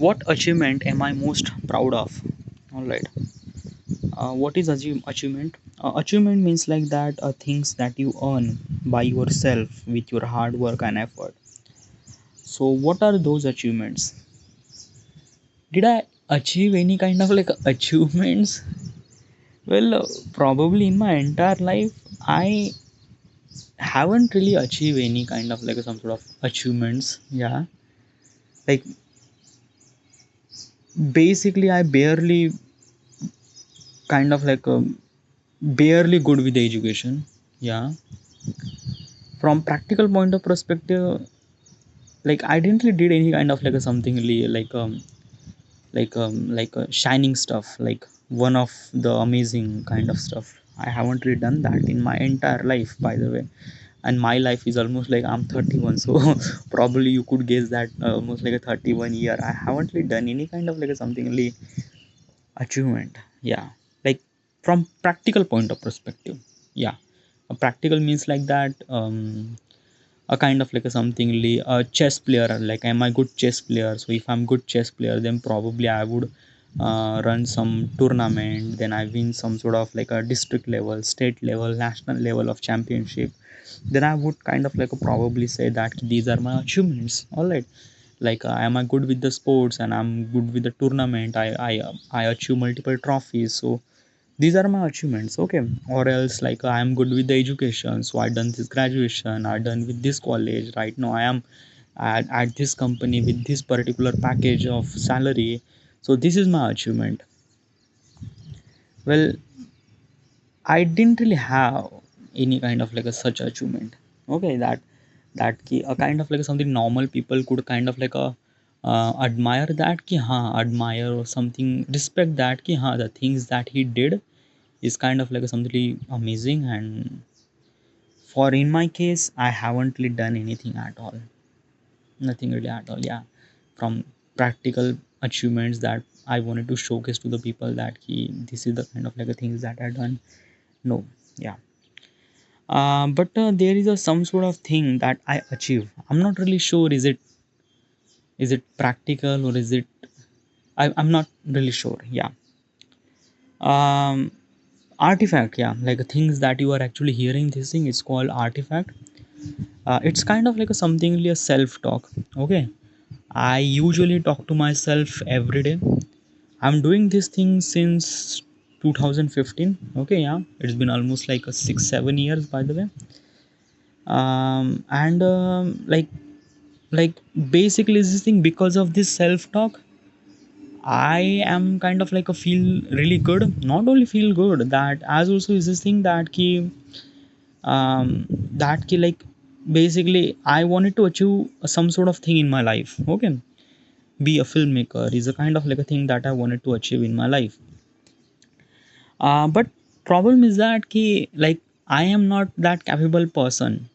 What achievement am I most proud of? All right. What is achievement? Achievement means like that things that you earn by yourself with your hard work and effort. So, what are those achievements? Did I achieve any kind of like achievements? Well, probably in my entire life, I haven't really achieved any kind of like some sort of achievements. Yeah, like basically, I barely kind of like barely good with the education. Yeah, from practical point of perspective, like I didn't really did any kind of like a something really like shining stuff, like one of the amazing kind of stuff. I haven't really done that in my entire life, by the way. And my life is almost like I'm 31, so probably you could guess that almost like a 31 year I haven't really done any kind of like a something really achievement. Yeah, like from practical point of perspective. Yeah, a practical means like that a kind of like a something really a chess player, like am I good chess player? So if I'm good chess player, then probably I would run some tournament, then I win some sort of like a district level, state level, national level of championship. Then I would kind of like probably say that these are my achievements. All right, like am I good with the sports and I'm good with the tournament, I achieve multiple trophies, so these are my achievements. Okay, or else like I am good with the education, so I done this graduation, I done with this college, right now I am at this company with this particular package of salary, so this is my achievement. Well, I didn't really have any kind of like a such achievement. Okay, that ki, a kind of like something normal people could kind of like a admire that ki ha, admire or something, respect that ki ha, the things that he did is kind of like something really amazing. And for in my case, I haven't really done anything at all, nothing really at all. Yeah, from practical achievements that I wanted to showcase to the people that he, this is the kind of like a things that I done. No. Yeah. But there is a some sort of thing that I achieve. I'm not really sure, is it practical or is it, I'm not really sure. Yeah. um Artifact, yeah, like things that you are actually hearing, this thing is called artifact. It's kind of like a something really a self talk. Okay, I usually talk to myself every day. I'm doing this thing since 2015. Okay, yeah, it's been almost like a 6 7 years, by the way. And like basically this thing, because of this self talk, I am kind of like a feel really good. Not only feel good, that as also is this thing that ki that ki like basically I wanted to achieve some sort of thing in my life. Okay, be a filmmaker is a kind of like a thing that I wanted to achieve in my life. But problem is that ki like I am not that capable person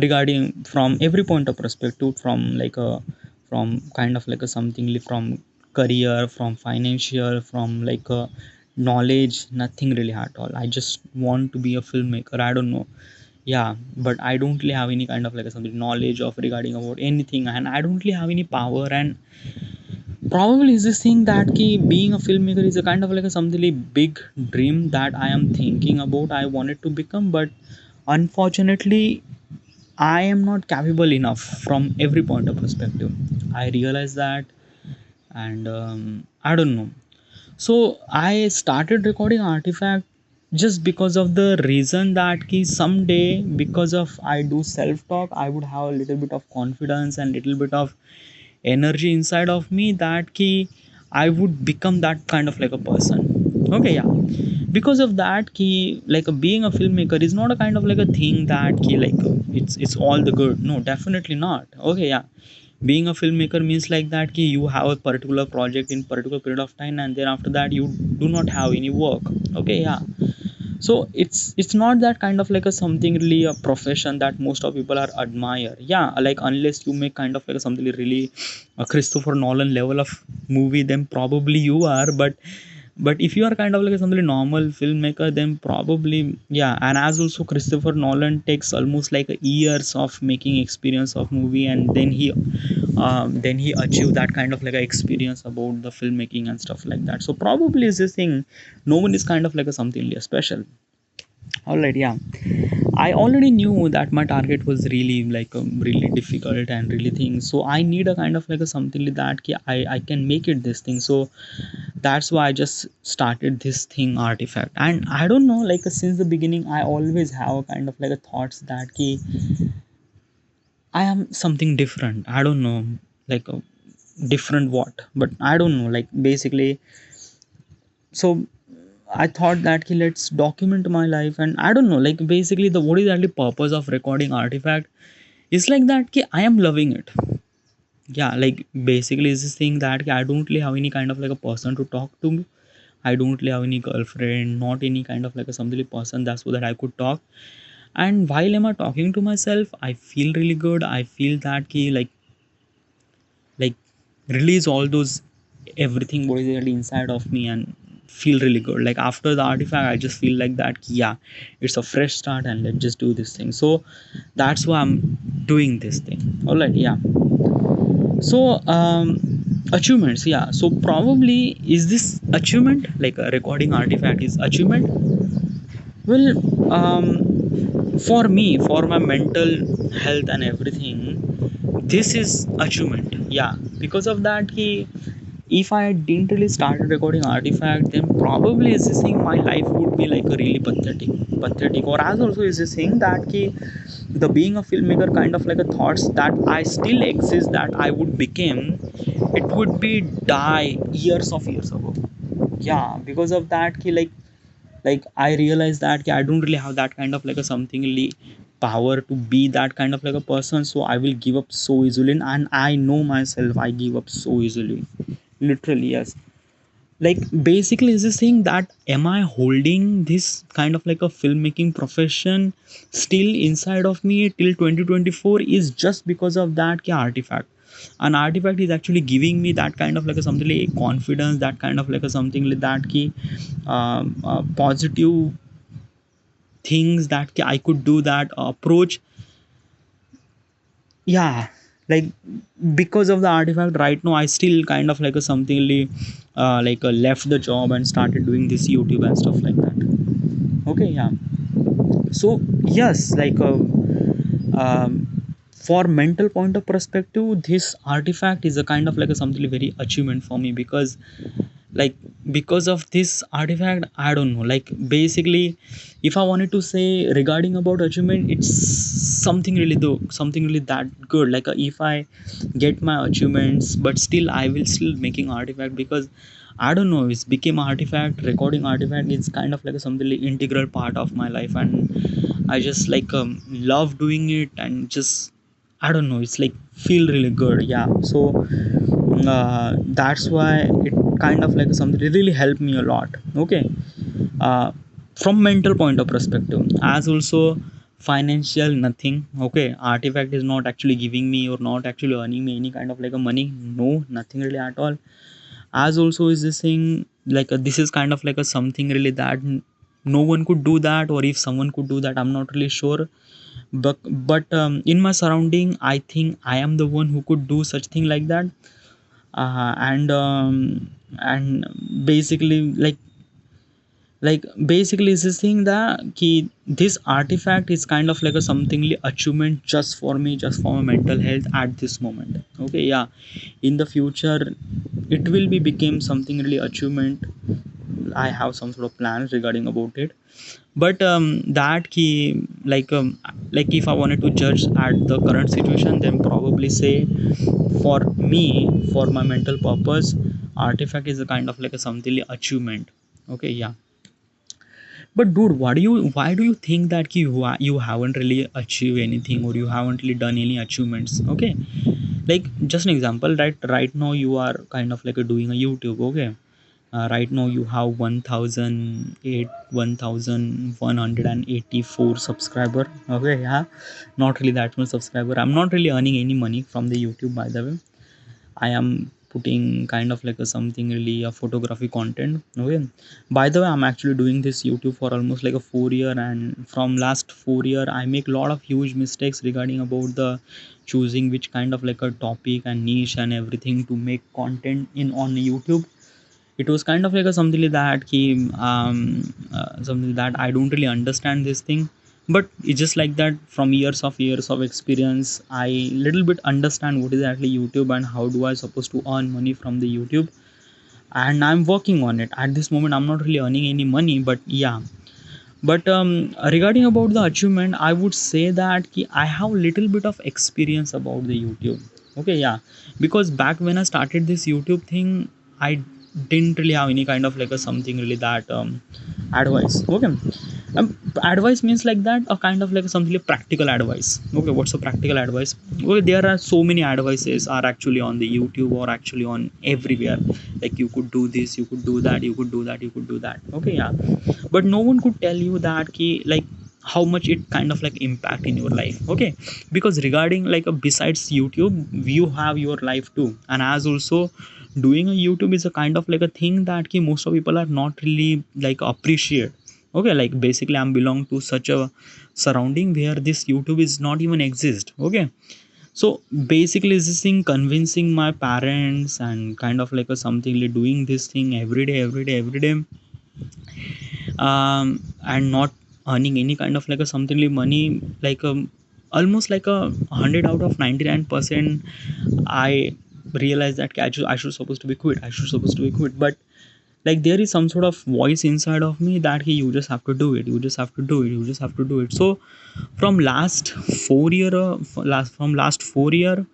regarding from every point of perspective, from like a, from kind of like a something from career, from financial, from like a knowledge, nothing really at all. I just want to be a filmmaker, I don't know. Yeah, but I don't really have any kind of like a something knowledge of regarding about anything, and I don't really have any power. And probably is this thing that ki being a filmmaker is a kind of like a something like big dream that I am thinking about, I wanted to become. But unfortunately I am not capable enough from every point of perspective. I realize that, and I don't know. So I started recording Artifact just because of the reason that ki someday, because of I do self talk, I would have a little bit of confidence and little bit of energy inside of me, that ki I would become that kind of like a person. Okay, yeah, because of that ki like being a filmmaker is not a kind of like a thing that ki like it's all the good. No, definitely not. Okay, yeah, being a filmmaker means like that ki you have a particular project in particular period of time, and then after that you do not have any work. Okay, yeah, so it's not that kind of like a something really a profession that most of people are admire. Yeah, like unless you make kind of like something really a Christopher Nolan level of movie, then probably you are. But if you are kind of like somebody normal filmmaker, then probably, yeah. And as also Christopher Nolan takes almost like years of making experience of movie, and then he then he achieved that kind of like a experience about the filmmaking and stuff like that. So probably is this thing, no one is kind of like a something really special. All right, yeah. I already knew that my target was really like really difficult and really thing. So I need a kind of like a something like that. I can make it this thing. So that's why I just started this thing artifact. And I don't know, like since the beginning, I always have a kind of like a thoughts that ki I am something different. I don't know, like different what, but I don't know. Like basically, so I thought that ki, let's document my life, and I don't know, like basically the what is actually purpose of recording artifact is like that ki I am loving it. Yeah, like basically is this thing that ki I don't really have any kind of like a person to talk to me. I don't really have any girlfriend, not any kind of like a somebody person that's so that I could talk. And while am I talking to myself, I feel really good. I feel that ki like release all those everything what is really inside of me and feel really good. Like after the artifact, I just feel like that yeah, it's a fresh start and let's just do this thing. So that's why I'm doing this thing. All right, yeah. So achievements, yeah. So probably is this achievement like a recording artifact is achievement? Well, for me, for my mental health and everything, this is achievement. Yeah, because of that, he, if I didn't really start recording artifact, then probably is this thing my life would be like a really pathetic. Or as also is this thing that ki, the being a filmmaker kind of like a thoughts that I still exist that I would become, it would be die years ago. Yeah, because of that, ki like I realized that I don't really have that kind of like a something really power to be that kind of like a person, so I will give up so easily. And I know myself, I give up so easily, literally, yes. Like basically is this thing that am I holding this kind of like a filmmaking profession still inside of me till 2024 is just because of that artifact. An artifact is actually giving me that kind of like a something like confidence, that kind of like a something like that ki positive things that I could do that approach. Yeah, like because of the artifact right now I still kind of like a something like left the job and started doing this YouTube and stuff like that. Okay, yeah. So yes, like for mental point of perspective, this artifact is a kind of like a something very achievement for me, because like because of this artifact I don't know, like basically if I wanted to say regarding about achievement, it's something really though something really that good. Like if I get my achievements but still I will still making artifact, because I don't know, it's became artifact, recording artifact is kind of like a something like integral part of my life, and I just like love doing it, and just I don't know, it's like feel really good. Yeah, so that's why it kind of like something really helped me a lot. Okay, uh, from mental point of perspective, as also financial nothing. Okay, artifact is not actually giving me or not actually earning me any kind of like a money, no, nothing really at all. As also is this thing like this is kind of like a something really that no one could do that, or if someone could do that I'm not really sure. But in my surrounding I think I am the one who could do such thing like that. And basically basically is this thing that this artifact is kind of like a something achievement just for me, just for my mental health at this moment. Okay, yeah. In the future it will be became something really achievement. I have some sort of plans regarding about it. But that key like if I wanted to judge at the current situation, then probably say for me, for my mental purpose, artifact is a kind of like a something achievement. Okay, yeah. But dude, why do you think that you haven't really achieved anything, or you haven't really done any achievements? Okay, like just an example, right now you are kind of like doing a YouTube. Okay, right now you have 1184 subscriber. Okay, yeah, not really that much subscriber. I'm not really earning any money from the YouTube, by the way. I am putting kind of like a something really a photography content. Okay, by the way, I'm actually doing this YouTube for almost like a 4 year, and from last 4 year I make a lot of huge mistakes regarding about the choosing which kind of like a topic and niche and everything to make content in on YouTube. It was kind of like a something like that something that I don't really understand this thing, but it's just like that from years of experience I little bit understand what is actually YouTube and how do I supposed to earn money from the YouTube, and I'm working on it. At this moment I'm not really earning any money, but yeah. But regarding about the achievement, I would say that I have little bit of experience about the YouTube. Okay, yeah, because back when I started this YouTube thing, I didn't really have any kind of like a something really that advice. Okay, advice means like that a kind of like something like practical advice. Okay, what's a practical advice? Well, there are so many advices are actually on the YouTube or actually on everywhere. Like you could do this, you could do that, you could do that, you could do that. Okay, yeah, but no one could tell you that like how much it kind of like impact in your life. Okay, because regarding like besides YouTube, you have your life too, and as also doing a YouTube is a kind of like a thing that most of people are not really like appreciate. Okay, like basically I'm belong to such a surrounding where this YouTube is not even exist. Okay, so basically this thing convincing my parents and kind of like a something like doing this thing every day and not earning any kind of like a something like money, like almost like a 100 out of 99% I realized that I should supposed to be quit, I should supposed to be quit. But like there is some sort of voice inside of me that hey, you just have to do it, you just have to do it, you just have to do it. So from last 4 year from last 4 year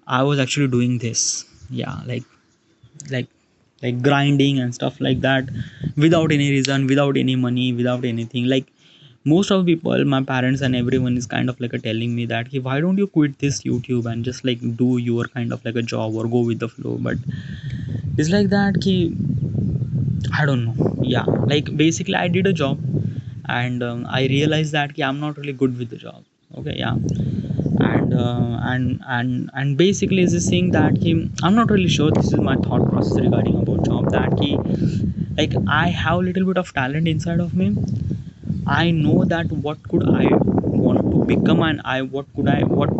I was actually doing this. Yeah, like like grinding and stuff like that, without any reason, without any money, without anything. Like most of people, my parents and everyone is kind of like a telling me that hey, why don't you quit this YouTube and just like do your kind of like a job or go with the flow. But it's like that I don't know. Yeah, like basically I did a job, and I realized that I'm not really good with the job. Okay, yeah, and basically is this thing that I'm not really sure. This is my thought process regarding about job that like I have a little bit of talent inside of me. I know that what could I want to become, and I what could I what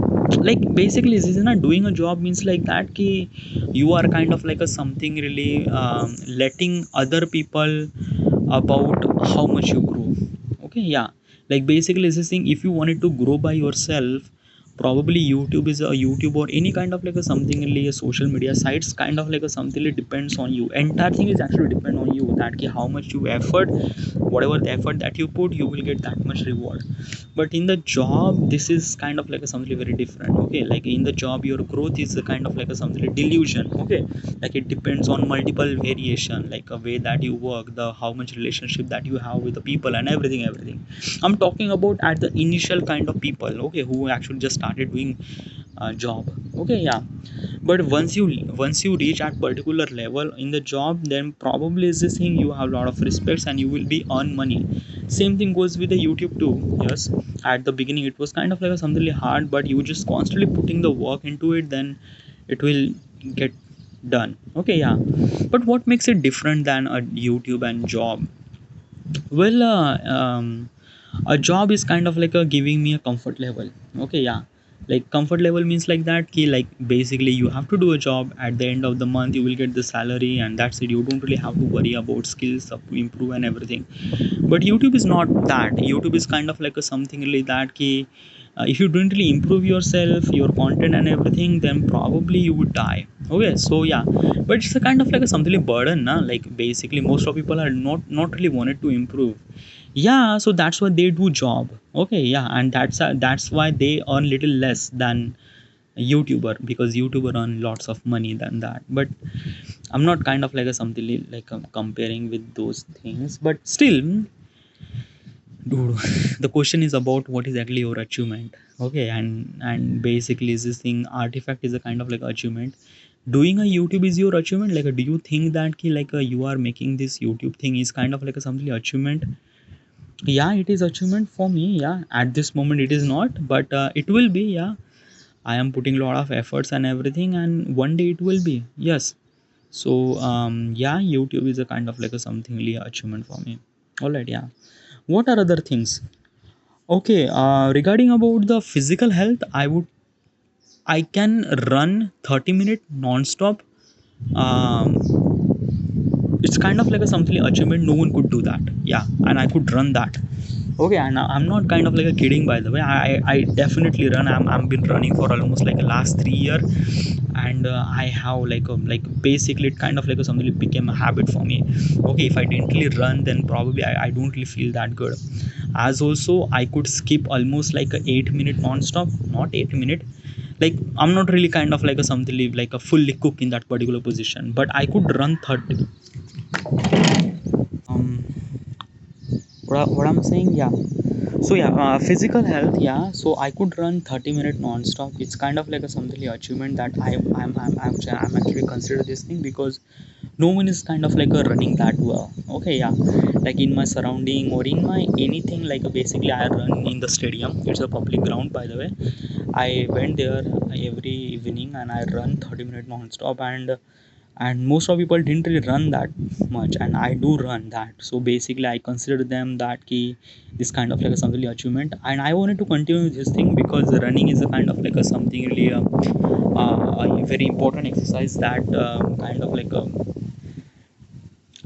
like basically this is not doing a job means like that you are kind of like a something really letting other people about how much you grow. Okay, yeah, like basically this thing, if you wanted to grow by yourself, probably YouTube or any kind of like a something really a social media sites kind of like a something really depends on you. Entire thing is actually depend on you that how much you effort, whatever the effort that you put, you will get that much reward. But in the job this is kind of like a something very different. Okay, like in the job your growth is a kind of like a something like delusion. Okay, like it depends on multiple variation, like a way that you work, the how much relationship that you have with the people and everything. I'm talking about at the initial kind of people, okay, who actually just started doing job. Okay, yeah, but once you reach at particular level in the job, then probably is this thing you have a lot of respects and you will be earn money. Same thing goes with the YouTube too. Yes, at the beginning it was kind of like something really hard, but you just constantly putting the work into it, then it will get done. Okay, yeah, but what makes it different than a YouTube and job? Well, a job is kind of like a giving me a comfort level. Okay, yeah, like comfort level means like that key, like basically you have to do a job, at the end of the month you will get the salary, and that's it. You don't really have to worry about skills up to improve and everything. But YouTube is not that. YouTube is kind of like a something really that key, if you don't really improve yourself, your content and everything, then probably you would die. Okay, so yeah, but it's a kind of like a something like burden, na? Like basically most of people are not really wanted to improve. Yeah, so that's why they do job. Okay, yeah, and that's why they earn little less than a YouTuber, because YouTuber earn lots of money than that. But I'm not kind of like a something like comparing with those things, but still, dude, the question is about what is actually your achievement. Okay, and basically is this thing artifact is a kind of like achievement. Doing a YouTube is your achievement. Like do you think that like you are making this YouTube thing is kind of like a something achievement? Yeah, it is achievement for me. Yeah, at this moment it is not, but it will be. Yeah, I am putting a lot of efforts and everything, and one day it will be, yes. So yeah, YouTube is a kind of like a something really achievement for me. All right, yeah. What are other things? Okay, regarding about the physical health, I can run 30-minute non-stop. um, it's kind of like a something achievement, no one could do that, yeah, and I could run that. Okay, and I'm not kind of like a kidding, by the way. I definitely run. I'm been running for almost like the last 3 year, and I have like basically it kind of like a something, it became a habit for me. Okay, if I didn't really run, then probably I don't really feel that good. As also I could skip almost like a 8 minute non-stop, not 8 minute. Like I'm not really kind of like a something like a fully cook in that particular position, but I could run 30. Um, what I'm saying, yeah. So yeah, physical health, yeah. So I could run 30-minute non-stop. It's kind of like a something achievement that I'm actually consider this thing, because no one is kind of like a running that well. Okay, yeah. Like in my surrounding or in my anything, like basically I run in the stadium. It's a public ground, by the way. I went there every evening and I run 30-minute non-stop, and most of people didn't really run that much, and I do run that. So basically I consider them that key, this kind of like a something achievement, and I wanted to continue this thing because running is a kind of like a something really a very important exercise that kind of like a,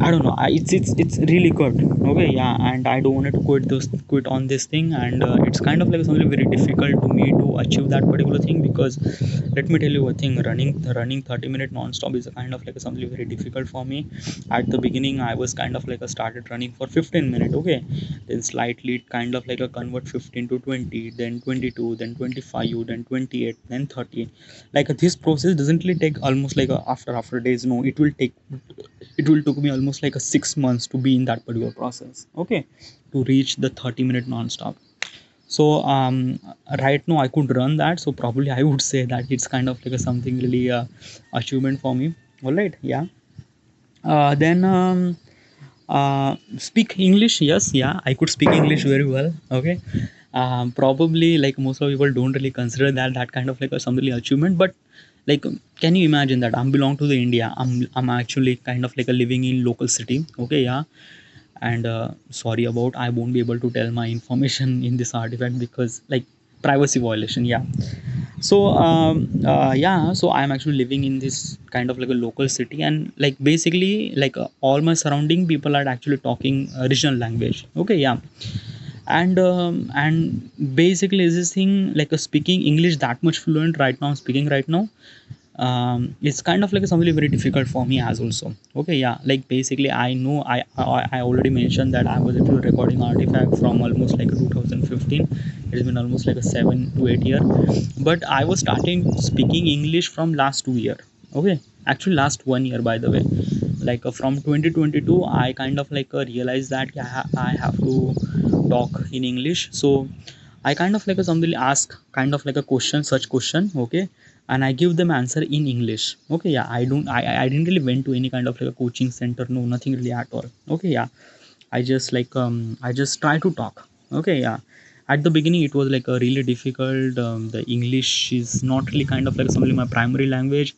I don't know. It's really good. Okay, yeah, and I don't want to quit on this thing, and it's kind of like something very difficult to me to achieve that particular thing, because let me tell you one thing: running 30-minute non-stop is a kind of like something very difficult for me. At the beginning, I was kind of like a started running for 15 minutes. Okay, then slightly it kind of like a convert 15 to 20, then 22, then 25, then 28, then 30. Like this process doesn't really take almost like after days. No, it will took me almost like a 6 months to be in that particular process. Okay, to reach the 30-minute non-stop. So right now I could run that, so probably I would say that it's kind of like a something really achievement for me. All right, yeah. Then speak English, yes, yeah, I could speak English very well. Okay, probably like most of people don't really consider that kind of like a something achievement, but like can you imagine that I'm belong to the India, I'm actually kind of like a living in local city. Okay, yeah. And sorry about, I won't be able to tell my information in this artifact because like privacy violation, yeah. So yeah, so I'm actually living in this kind of like a local city, and like basically like all my surrounding people are actually talking regional language. Okay, yeah. And basically is this thing like speaking English that much fluent right now, I'm speaking right now. It's kind of like something very difficult for me as also. Okay, yeah, like basically I know I already mentioned that I was actually recording artifact from almost like 2015. It's been almost like a 7 to 8 year, but I was starting speaking English from last 2 year. Okay, actually last 1 year, by the way. Like from 2022 I kind of like realized that yeah, I have to talk in English. So I kind of like somebody ask kind of like a question, such question, okay, and I give them answer in English. Okay, yeah, I didn't really went to any kind of like a coaching center, no, nothing really at all. Okay, yeah, I just try to talk. Okay, yeah. At the beginning it was like a really difficult. The English is not really kind of like something my primary language,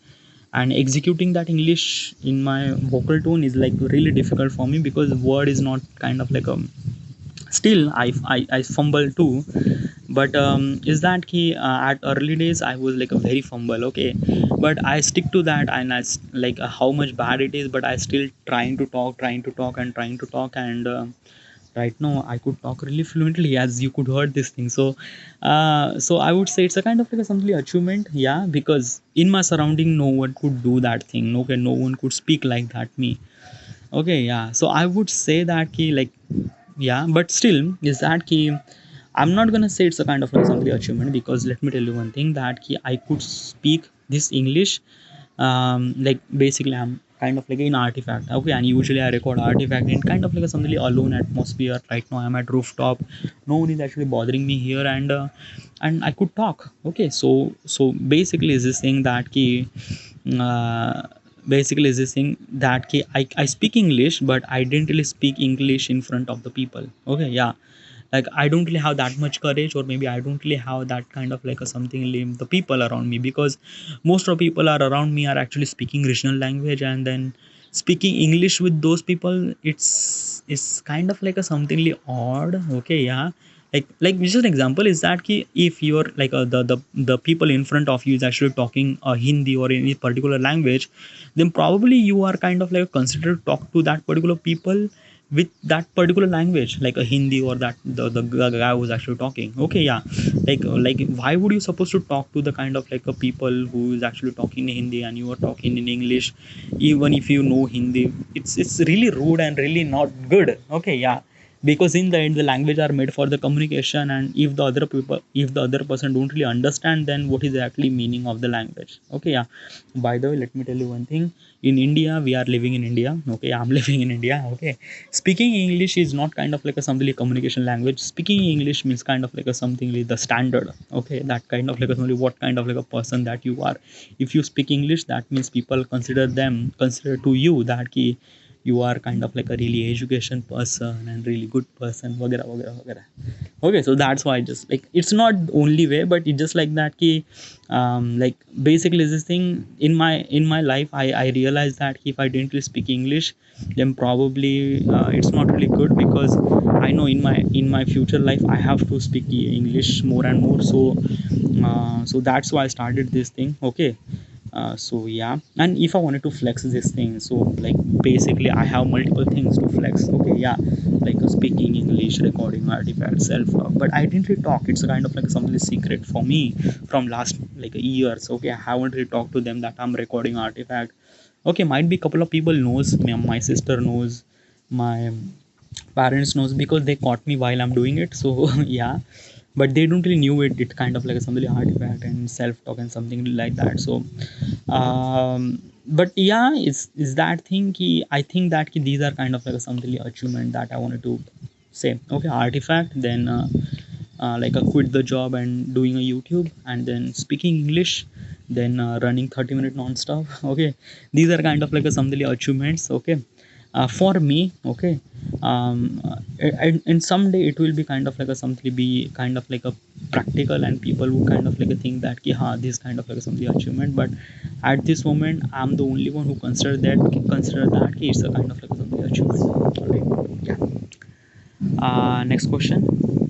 and executing that English in my vocal tone is like really difficult for me because word is not kind of like still I fumble too. But is that key at early days I was like a very fumble. Okay, but I stick to that, and like how much bad it is, but I still trying to talk, and right now I could talk really fluently, as you could heard this thing. So so I would say it's a kind of like a something achievement, yeah, because in my surrounding no one could do that thing. Okay, no one could speak like that me. Okay, yeah, so I would say that key like, yeah, but still is that key, I'm not gonna say it's a kind of like something achievement, because let me tell you one thing, that key I could speak this English. Like basically I'm kind of like in artifact. Okay, and usually I record artifact in kind of like a something alone atmosphere. Right now I'm at rooftop, no one is actually bothering me here, and I could talk. Okay, so basically is this thing that key, uh, basically is this thing that I speak English, but I didn't really speak English in front of the people. Okay, yeah, like I don't really have that much courage, or maybe I don't really have that kind of like a something the people around me, because most of people are around me are actually speaking regional language, and then speaking English with those people, it's kind of like a something odd. Okay, yeah. Like just an example is that ki if you're like the people in front of you is actually talking Hindi or any particular language, then probably you are kind of like considered to talk to that particular people with that particular language, like a Hindi, or that the guy who's actually talking. Okay, yeah. Like why would you supposed to talk to the kind of like a people who is actually talking Hindi and you are talking in English, even if you know Hindi? It's really rude and really not good. Okay, yeah. Because in the end the language are made for the communication, and if the other person don't really understand, then what is actually meaning of the language? Okay, yeah. By the way, let me tell you one thing. In India, we are living in India. Okay, I'm living in India. Okay, speaking English is not kind of like a something like communication language. Speaking English means kind of like a something like the standard. Okay, that kind of like a something what kind of like a person that you are. If you speak English, that means people consider to you that ki you are kind of like a really education person and really good person, वगैरह वगैरह वगैरह. Okay, so that's why just like it's not only way, but it's just like that ki like basically this thing in my life, I realized that if I didn't really speak English, then probably it's not really good, because I know in my future life I have to speak English more and more. So so that's why I started this thing. Okay, so yeah. And if I wanted to flex this thing, so like basically I have multiple things to flex. Okay, yeah. Like speaking English, recording artifact, self talk, but I didn't really talk. It's a kind of like something secret for me from last like years. Okay, I haven't really talked to them that I'm recording artifact. Okay, might be a couple of people knows, my sister knows, my parents knows, because they caught me while I'm doing it. So yeah, but they don't really knew it kind of like something artifact and self talk and something like that. So but yeah, it's that thing ki I think that ki these are kind of like something achievement that I wanted to say. Okay, artifact, then like quit the job and doing a YouTube, and then speaking English, then running 30-minute non-stop. Okay, these are kind of like a something achievements. Okay, for me. Okay, and someday it will be kind of like a something be kind of like a practical, and people who kind of like a think that ki, ha, this kind of like something achievement. But at this moment I'm the only one who consider that ki it's a kind of like something achievement. All right, yeah. Next question.